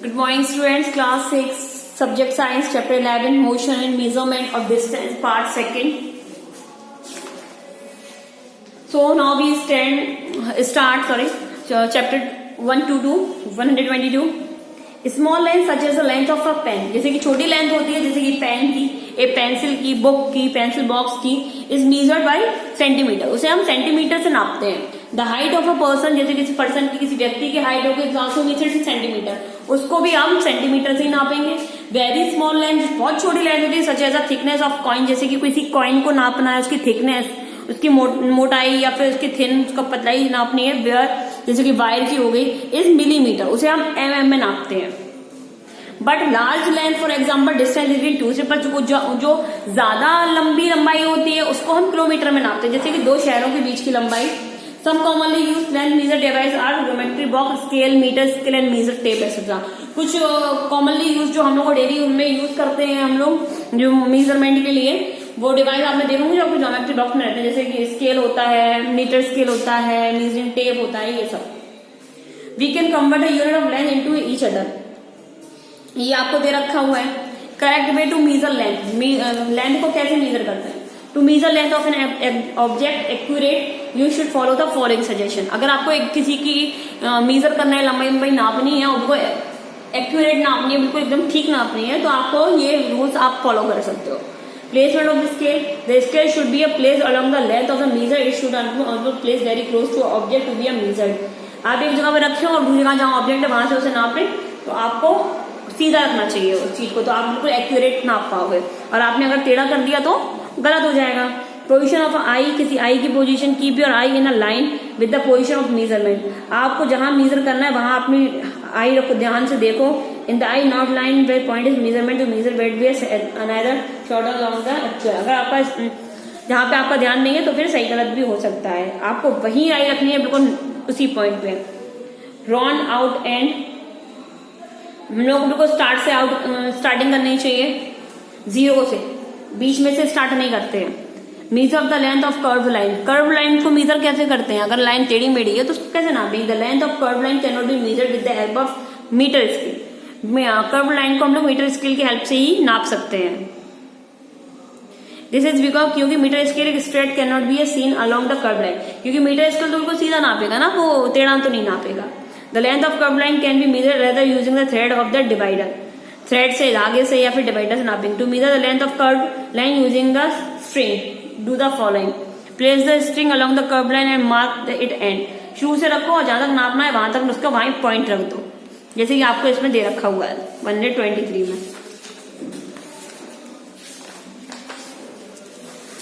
Good morning students, class 6, subject science, chapter 11, motion and measurement of distance, part 2nd. So now we start chapter 122. Small length such as the length of a pen, जैसे कि छोटी length होती है जैसे कि pen की, एक pencil की, बुक की, पेंसिल बॉक्स की, इज मेजर्ड बाय सेंटीमीटर, उसे हम सेंटीमीटर से नापते हैं. The height of a person, जैसे किसी पर्सन की, किसी व्यक्ति की हाइट होगी is also measured in centimetre, उसको भी हम सेंटीमीटर से ही नापेंगे. वेरी स्मॉल लेंथ, बहुत छोटी लेंथ होती है such as a thickness of coin, जैसे कि किसी कॉइन को नापना है, उसकी थिकनेस, उसकी मोटाई या फिर उसकी थिन, उसका पतलाई नापनी है. वेयर जैसे कि वायर की हो गई, इज मिलीमीटर, उसे हम mm में नापते हैं. But large length for example distance between two से, पर जो ज्यादा लंबाई होती है उसको हम किलोमीटर में नापते हैं, जैसे कि दो शहरों के बीच की लंबाई. Some commonly use length measure device are geometry box, scale, metre scale and measure tape etcetera. कुछ कॉमनली यूज जो हम लोग डेली में यूज करते हैं हम लोग जो मेजरमेंट के लिए, वो डिवाइस आपने देखा होंगे जो आपको ज्योमेट्री बॉक्स में रहते हैं, जैसे कि स्केल होता है, मीटर स्केल होता है, मेजरिंग टेप होता है, ये सब. We can convert a unit of length into each other. ये आपको दे रखा हुआ है. Correct way to measure length, length को कैसे मेजर करते हैं. To measure length of an object accurate you should follow the following suggestion. अगर आपको किसी की मेजर करना है, लंबाई नापनी है, उनको एक्यूरेट नापनी है, बिल्कुल एकदम ठीक नापनी है, तो आपको ये रूल्स आप फॉलो कर सकते हो. Placement of the scale. The scale should be placed along the length of the measure. It should also placed very close to object to be measured. आप एक जगह पे रखे हो और दूसरी जगह जहाँ ऑब्जेक्ट है वहां से उसे नाप रहे, तो आपको सीधा रखना चाहिए उस चीज को, तो आप बिल्कुल एक्यूरेट नाप पाओगे. और आपने अगर टेढ़ा कर दिया तो गलत हो जाएगा. पोजीशन ऑफ आई, किसी आई की position, keep your I in a line with the position of measurement. आपको जहां मेजर करना है वहां अपनी आई रखो, ध्यान से देखो. In the eye not line where point is measurement to measure weight be another short along the actual. अगर आपका जहां पे आपका ध्यान नहीं है तो फिर सही गलत भी हो सकता है. आपको वही आई रखनी है बिल्कुल उसी पॉइंट पे. रॉन आउट एंड, हम लोग बिल्कुल स्टार्टिंग करनी चाहिए जीरो से, बीच में से स्टार्ट नहीं करते हैं. Measure of the length of curve line. Curve line को मीजर कैसे करते हैं, अगर लाइन टेढ़ी मेढ़ी है तो उसको कैसे नापेंगे. The length of curve line can not be measured with the help of metre scale. Curve line को हम लोग मीटर स्केल की हेल्प से ही नाप सकते हैं. दिस इज बिकॉज क्योंकि metre scale straight can not be a seen along the curve line, क्योंकि मीटर स्केल तो बिल्कुल सीधा नापेगा ना, वो टेढ़ा तो नहीं नापेगा. The length of curve line can be measure rather using the thread of the divider. Thread से, धागे से या फिर डिवाइडर से नापेंगे. To measure the length of curve line using the string, do the following. Place the string along the curved line and mark it end. शुरू से रखो और जहां तक नापना है वहां तक उसका वहीं पॉइंट रख दो, जैसे कि आपको इसमें दे रखा हुआ है 123 में.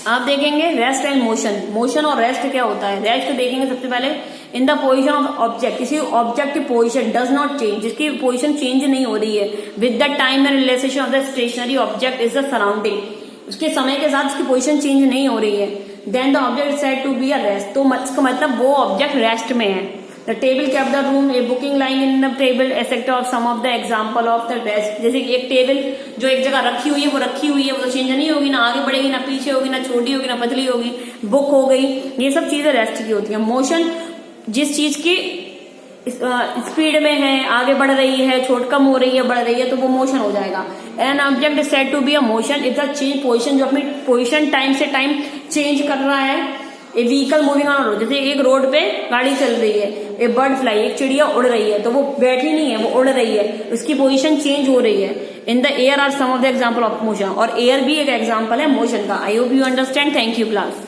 आप देखेंगे रेस्ट एंड मोशन. मोशन और रेस्ट क्या होता है. रेस्ट देखेंगे सबसे पहले in the position of object, किसी ऑब्जेक्ट की पोजीशन डज नॉट चेंज, जिसकी पोजीशन चेंज नहीं हो रही है with the time and relation of the stationary object is the surrounding. उसके समय के साथ उसकी पोजीशन चेंज नहीं हो रही है. Then the object said to be a rest, तो इसका मतलब वो ऑब्जेक्ट रेस्ट में है. The table kept the room, a booking line in the table except of some of the example of the rest. जैसे कि एक टेबल जो एक जगह रखी हुई है वो रखी हुई है, वो तो चेंज नहीं होगी, ना आगे बढ़ेगी, ना पीछे होगी, ना छोटी होगी, ना पतली होगी. बुक हो गई, ये सब चीजें रेस्ट की होती है. मोशन जिस चीज की स्पीड में है, आगे बढ़ रही है, छोट कम हो रही है, बढ़ रही है, तो वो मोशन हो जाएगा. An object is said to be a motion if the change position, जो अपनी पोजीशन टाइम से टाइम चेंज कर रहा है. A vehicle moving on road, जैसे एक रोड पे गाड़ी चल रही है. ए बर्ड फ्लाई, एक चिड़िया उड़ रही है, तो वो बैठी नहीं है, वो उड़ रही है, उसकी पोजीशन चेंज हो रही है. In the air are some of the example of motion, और एयर भी एक एग्जाम्पल है मोशन का. I hope you understand. Thank you class.